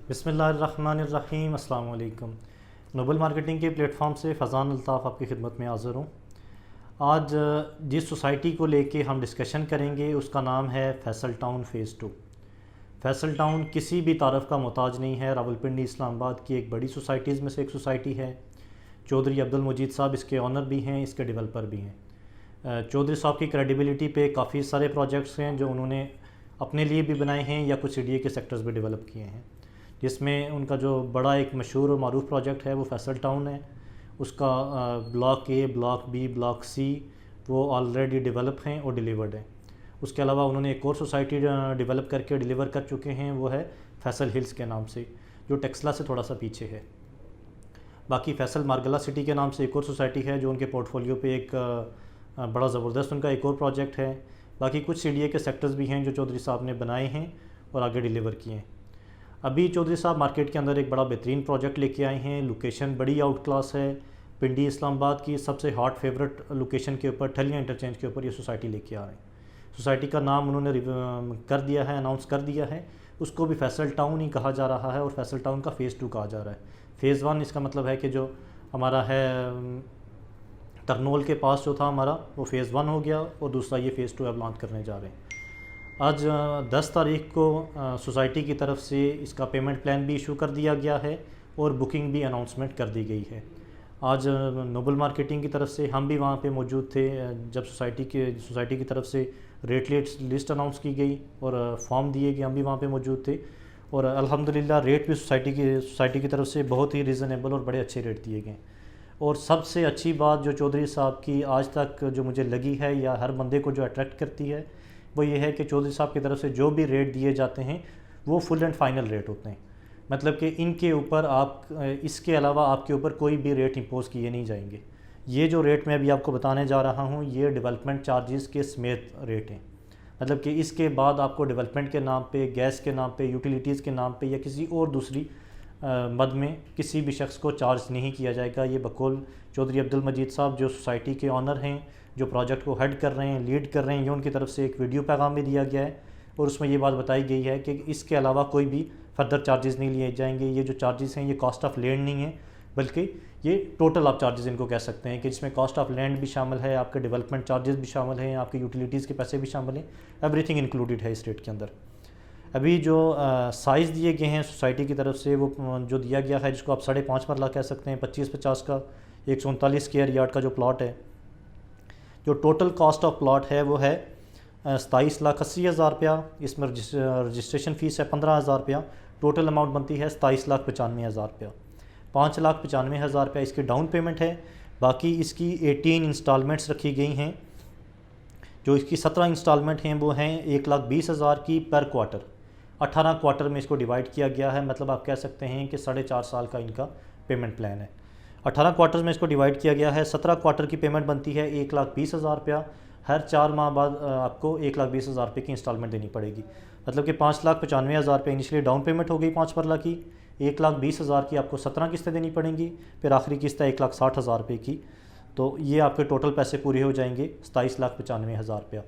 बिस्मिल्लाहिर्रहमानिर्रहीम। अस्सलाम वालेकुम। नोबल मार्केटिंग के प्लेटफॉर्म से फ़ज़ान अल्ताफ़ आपकी खिदमत में हाज़िर हूँ। आज जिस सोसाइटी को लेके हम डिस्कशन करेंगे उसका नाम है Faisal town phase 2। Faisal town किसी भी तारफ़ का मोहताज नहीं है। रावलपिंडी इस्लामाबाद की एक बड़ी सोसाइटीज़ में से एक सोसाइटी है। चौधरी अब्दुल मजीद साहब इसके ऑनर भी हैं, इसके डेवलपर भी हैं। चौधरी साहब की क्रेडिबिलिटी पे काफ़ी सारे प्रोजेक्ट्स हैं जो उन्होंने अपने लिए भी बनाए हैं या कुछ सीडीए के सेक्टर्स भी डेवलप किए हैं, जिसमें उनका जो बड़ा एक मशहूर और मारूफ प्रोजेक्ट है वो फैसल टाउन है। उसका block A, block B, block C वो ऑलरेडी डेवलप हैं और डिलीवर्ड हैं। उसके अलावा उन्होंने एक और सोसाइटी डेवलप करके डिलीवर कर चुके हैं, वो है फैसल हिल्स के नाम से, जो टेक्सला से थोड़ा सा पीछे है। बाकी फैसल मार्गला सिटी के नाम से एक और सोसाइटी है जो उनके पोर्टफोलियो पे एक बड़ा ज़बरदस्त उनका एक और प्रोजेक्ट है। बाकी कुछ सीडीए के सेक्टर्स भी हैं जो चौधरी साहब ने बनाए हैं और आगे डिलीवर किए हैं। अभी चौधरी साहब मार्केट के अंदर एक बड़ा बेहतरीन प्रोजेक्ट लेके आए हैं। लोकेशन बड़ी आउट क्लास है। पिंडी इस्लामाबाद की सबसे हॉट फेवरेट लोकेशन के ऊपर, ठलिया इंटरचेंज के ऊपर ये सोसाइटी लेके आ रहे हैं। सोसाइटी का नाम उन्होंने कर दिया है, अनाउंस कर दिया है। उसको भी फैसल टाउन ही कहा जा रहा है और फैसल टाउन का फ़ेज़ 2 कहा जा रहा है। फ़ेज़ 1 इसका मतलब है कि जो हमारा है तरनोल के पास जो था हमारा, वो फ़ेज़ 1 हो गया और दूसरा ये फ़ेज़ 2 अब लॉन्च करने जा रहे हैं। आज 10 तारीख को सोसाइटी की तरफ से इसका पेमेंट प्लान भी इशू कर दिया गया है और बुकिंग भी अनाउंसमेंट कर दी गई है। आज नोबल मार्केटिंग की तरफ से हम भी वहाँ पे मौजूद थे जब सोसाइटी की तरफ से रेट लिस्ट अनाउंस की गई और फॉर्म दिए गए, हम भी वहाँ पे मौजूद थे। और अल्हम्दुलिल्लाह रेट भी सोसाइटी की तरफ से बहुत ही रीज़नेबल और बड़े अच्छे रेट दिए गए। और सबसे अच्छी बात जो चौधरी साहब की आज तक जो मुझे लगी है या हर बंदे को जो अट्रैक्ट करती है, वो ये है कि चौधरी साहब की तरफ से जो भी रेट दिए जाते हैं वो फुल एंड फाइनल रेट होते हैं। मतलब कि इनके ऊपर इसके अलावा आपके ऊपर कोई भी रेट इंपोज किए नहीं जाएंगे। ये जो रेट मैं अभी आपको बताने जा रहा हूँ ये डेवलपमेंट चार्जेस के समेत रेट हैं। मतलब कि इसके बाद आपको डेवलपमेंट के नाम पे, गैस के नाम पे, यूटिलिटीज़ के नाम पे या किसी और दूसरी मद में किसी भी शख्स को चार्ज नहीं किया जाएगा। ये बकौल चौधरी अब्दुल मजीद साहब जो सोसाइटी के ऑनर हैं, जो प्रोजेक्ट को हेड कर रहे हैं, लीड कर रहे हैं, ये उनकी तरफ से एक वीडियो पैगाम भी दिया गया है और उसमें ये बात बताई गई है कि इसके अलावा कोई भी फर्दर चार्जेस नहीं लिए जाएंगे। ये जो चार्जेस हैं ये कॉस्ट ऑफ लैंड नहीं है, बल्कि ये टोटल आप चार्जेस इनको कह सकते हैं कि जिसमें कॉस्ट ऑफ लैंड भी शामिल है, आपके डेवलपमेंट चार्जेस भी शामिल हैं, आपके यूटिलिटीज़ के पैसे भी शामिल हैं। एवरीथिंग इंक्लूडेड है इस रेट के अंदर। अभी जो साइज़ दिए गए हैं सोसाइटी की तरफ से वो जो दिया गया है, जिसको आप 5.5 मरला कह सकते हैं, 25-50 का 139 स्क्वायर यार्ड का जो प्लॉट है, जो टोटल कॉस्ट ऑफ प्लॉट है वो है 27,80,000 रुपया। इसमें रजिस्ट्रेशन फ़ीस है 15,000 रुपया। टोटल अमाउंट बनती है 27,95,000 रुपया। 5,95,000 रुपया इसकी डाउन पेमेंट है। बाकी इसकी 18 इंस्टॉलमेंट्स रखी गई हैं। जो इसकी 17 इंस्टॉलमेंट हैं वो हैं 1,20,000 की पर क्वार्टर। 18 क्वार्टर में इसको डिवाइड किया गया है। मतलब आप कह सकते हैं कि 4.5 साल का इनका पेमेंट प्लान है। 18 क्वार्टर में इसको डिवाइड किया गया है। 17 क्वार्टर की पेमेंट बनती है 1,20,000 रुपया। हर 4 माह बाद आपको 1,20,000 रुपये की इंस्टॉलमेंट देनी पड़ेगी। मतलब कि 5,95,000 रुपये इनिशियली डाउन पेमेंट हो गई 5 मरला की। 1,20,000 की आपको 17 किस्तें देनी पड़ेंगी, फिर आखिरी किस्त है 1,60,000 रुपये की। तो ये आपके टोटल पैसे पूरे हो जाएंगे 27,95,000 रुपया।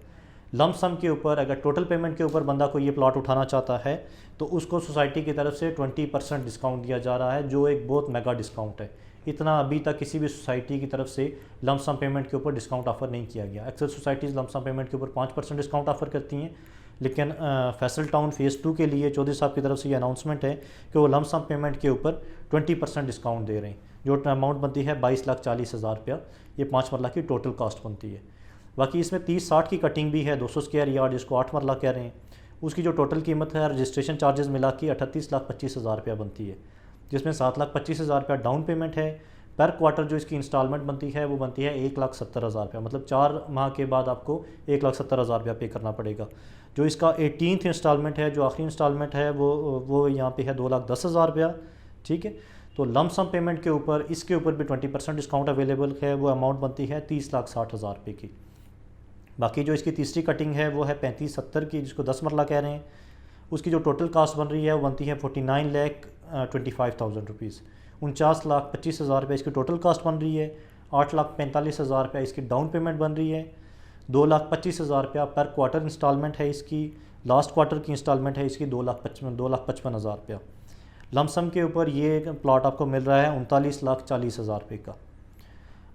लम सम के ऊपर अगर टोटल पेमेंट के ऊपर बंदा को ये प्लॉट उठाना चाहता है तो उसको सोसाइटी की तरफ से 20% डिस्काउंट दिया जा रहा है, जो एक बहुत मेगा डिस्काउंट है। इतना अभी तक किसी भी सोसाइटी की तरफ से लमसम पेमेंट के ऊपर डिस्काउंट ऑफ़र नहीं किया गया। अक्सर सोसाइटीज़ लमसम पेमेंट के ऊपर 5% डिस्काउंट ऑफ़र करती हैं, लेकिन फैसल टाउन फ़ेज़ 2 के लिए चौधरी साहब की तरफ से ये अनाउंसमेंट है कि वो लमसम पेमेंट के ऊपर 20% डिस्काउंट दे रहे हैं। जो अमाउंट बनती है 22,40,000 रुपया, ये 5 मरला की टोटल कास्ट बनती है। बाकी इसमें 30-60 की कटिंग भी है, 200 स्क्वायर यार्ड जिसको 8 मरला कह रहे हैं। उसकी जो टोटल कीमत है रजिस्ट्रेशन चार्जेस मिला के 38,25,000 रुपया बनती है, जिसमें 7,25,000 रुपया डाउन पेमेंट है। पर क्वार्टर जो इसकी इंस्टॉलमेंट बनती है वो बनती है 1,70,000 रुपया। मतलब 4 माह के बाद आपको 1,70,000 रुपया पे करना पड़ेगा। जो इसका 18th इंस्टॉलमेंट है, जो आखिरी इंस्टॉलमेंट है, वो यहाँ पे है 2,10,000 रुपया। ठीक है, तो लमसम पेमेंट के ऊपर इसके ऊपर भी 20% डिस्काउंट अवेलेबल है। वो अमाउंट बनती है 30,60,000 रुपये की। बाकी जो इसकी तीसरी कटिंग है वो है 35-70 की, जिसको 10 मरला कह रहे हैं। उसकी जो टोटल कास्ट बन रही है वो बनती है 49,25,000 रुपीज़। 49,25,000 रुपये इसकी टोटल कास्ट बन रही है। 8,45,000 रुपये इसकी डाउन पेमेंट बन रही है। 2,25,000 रुपया पर क्वार्टर इंस्टॉलमेंट है इसकी। लास्ट क्वार्टर की इंस्टॉलमेंट है इसकी 2,55,000 रुपया। लमसम के ऊपर ये प्लॉट आपको मिल रहा है 39,40,000 रुपये का।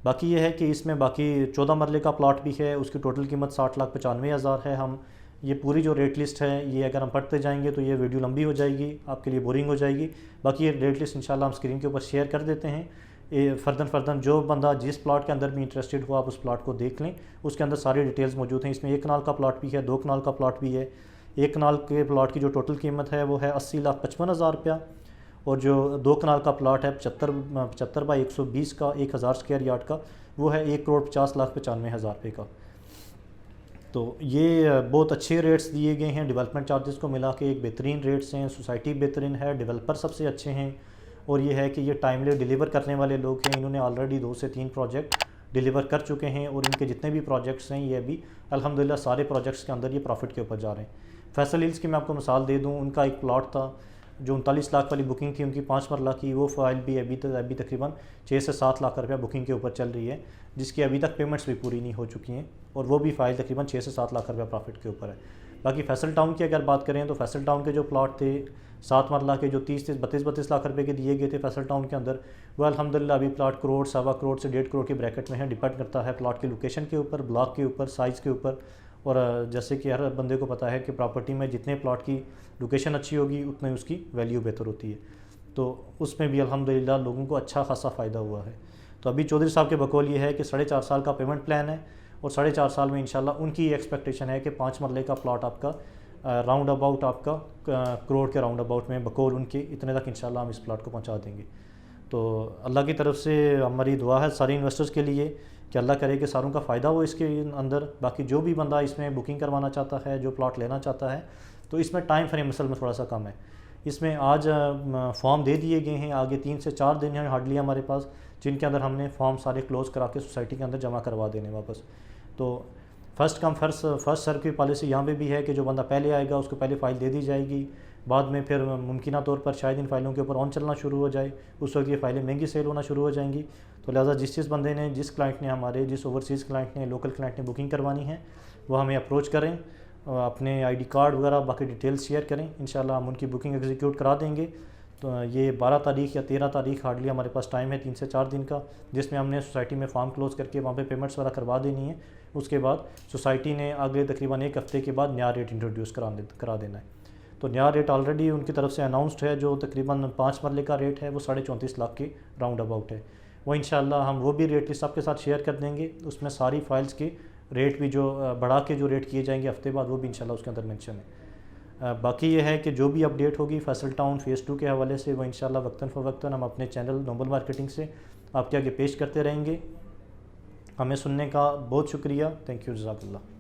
बाकी ये है कि इसमें बाकी 14 मरले का प्लॉट भी है, उसकी टोटल कीमत 60,95,000 है। हम ये पूरी जो रेट लिस्ट है ये अगर हम पढ़ते जाएंगे तो ये वीडियो लंबी हो जाएगी, आपके लिए बोरिंग हो जाएगी। बाकी ये रेट लिस्ट इंशाल्लाह हम स्क्रीन के ऊपर शेयर कर देते हैं। ये फर्दन जो बंदा जिस प्लॉट के अंदर भी इंटरेस्टेड हो आप उस प्लॉट को देख लें, उसके अंदर सारी डिटेल्स मौजूद हैं। इसमें 1 कनाल का प्लॉट भी है, 2 कनाल का प्लॉट भी है। 1 कनाल के प्लॉट की जो टोटल कीमत है वो है 80,55,000 रुपया, और जो 2 कनाल का प्लॉट है 75 बाई 120 का 1000 स्क्वायर यार्ड का, वो है 1,50,95,000 रुपये का। तो ये बहुत अच्छे रेट्स दिए गए हैं, डेवलपमेंट चार्जेस को मिला के एक बेहतरीन रेट्स हैं। सोसाइटी बेहतरीन है, डेवलपर सबसे अच्छे हैं, और ये है कि ये टाइमली डिलीवर करने वाले लोग हैं। इन्होंने ऑलरेडी 2 से 3 प्रोजेक्ट डिलीवर कर चुके हैं, और इनके जितने भी प्रोजेक्ट्स हैं ये अभी अल्हम्दुलिल्लाह सारे प्रोजेक्ट्स के अंदर ये प्रॉफिट के ऊपर जा रहे हैं। फैसल हिल्स की मैं आपको मिसाल दे दूँ, उनका एक प्लॉट था जो 39 लाख वाली बुकिंग थी उनकी 5 मरला की, वो फाइल भी अभी तकरीबन 6 से 7 लाख रुपया बुकिंग के ऊपर चल रही है, जिसकी अभी तक पेमेंट्स भी पूरी नहीं हो चुकी हैं, और वो भी फ़ाइल तकरीबन 6 से 7 लाख रुपया प्रॉफिट के ऊपर है। बाकी फैसल टाउन की अगर बात करें तो फैसल टाउन के जो प्लॉट थे 7 मरला के, जो 32 लाख रुपए के दिए गए थे फैसल टाउन के अंदर, वह अल्हम्दुलिल्लाह अभी प्लॉट करोड़, 1.25 करोड़ से 1.5 करोड़ के ब्रैकेट में है। डिपेंड करता है प्लॉट की लोकेशन के ऊपर, ब्लॉक के ऊपर, साइज़ के ऊपर, और जैसे कि हर बंदे को पता है कि प्रॉपर्टी में जितने प्लॉट की लोकेशन अच्छी होगी उतनी उसकी वैल्यू बेहतर होती है। तो उसमें भी अल्हम्दुलिल्लाह लोगों को अच्छा खासा फ़ायदा हुआ है। तो अभी चौधरी साहब के बकौल ये है कि 4.5 साल का पेमेंट प्लान है, और 4.5 साल में इंशाल्लाह उनकी एक्सपेक्टेशन है कि 5 मरले का प्लॉट आपका राउंड अबाउट आपका करोड़ के राउंड अबाउट में बकौल उनके इतने तक इंशाल्लाह हम इस प्लॉट को पहुँचा देंगे। तो अल्लाह की तरफ से हमारी दुआ है सारे इन्वेस्टर्स के लिए कि अल्लाह करे कि सारों का फ़ायदा हो इसके अंदर। बाकी जो भी बंदा इसमें बुकिंग करवाना चाहता है, जो प्लॉट लेना चाहता है, तो इसमें टाइम फ्रेम असल में थोड़ा सा कम है। इसमें आज फॉर्म दे दिए गए हैं, आगे 3 से 4 दिन हैं हार्डली हमारे पास, जिनके अंदर हमने फॉर्म सारे क्लोज़ करा के सोसाइटी के अंदर जमा करवा देने वापस। तो फर्स्ट कम फर्स्ट सर्व की पॉलिसी यहाँ पे भी है कि जो बंदा पहले आएगा उसको पहले फ़ाइल दे दी जाएगी, बाद में फिर मुमकिन तौर पर शायद इन फ़ाइलों के ऊपर ऑन चलना शुरू हो जाए, उस वक्त ये फ़ाइलें महंगी सेल होना शुरू हो जाएंगी। तो लिहाजा जिस बंदे ने, जिस क्लाइंट ने हमारे, जिस ओवरसीज़ क्लाइंट ने, लोकल क्लाइंट ने बुकिंग करवानी है, वो हमें अप्रोच करें, अपने ID कार्ड वगैरह बाकी डिटेल्स शेयर करें, इंशाल्लाह हम उनकी बुकिंग एग्जीक्यूट करा देंगे। तो ये 12 तारीख या 13 तारीख हार्डली हमारे पास टाइम है 3 से 4 दिन का, जिसमें हमने सोसाइटी में फॉर्म क्लोज़ करके वहाँ पे पेमेंट्स वगैरह करवा देनी है। उसके बाद सोसाइटी ने अगले तकरीबन 1 हफ़्ते के बाद नया रेट इंट्रोड्यूस करा देना है। तो नया रेट ऑलरेडी उनकी तरफ से अनाउंसड है, जो तकरीबन 5 मरले का रेट है वो 34.5 लाख के राउंड अबाउट है। वो इंशाल्लाह हम वो भी रेट लिस्ट आपके साथ शेयर कर देंगे, उसमें सारी फाइल्स के रेट भी जो बढ़ा के जो रेट किए जाएंगे हफ्ते बाद, वो भी इंशाल्लाह उसके अंदर मेंशन है। बाकी ये है कि जो भी अपडेट होगी फैसल टाउन फ़ेज़ 2 के हवाले से, वो इंशाल्लाह वक्तन फ़वक्तन हम अपने चैनल नोबल मार्केटिंग से आपके आगे पेश करते रहेंगे। हमें सुनने का बहुत शुक्रिया। थैंक यू, जज़ाकल्लाह।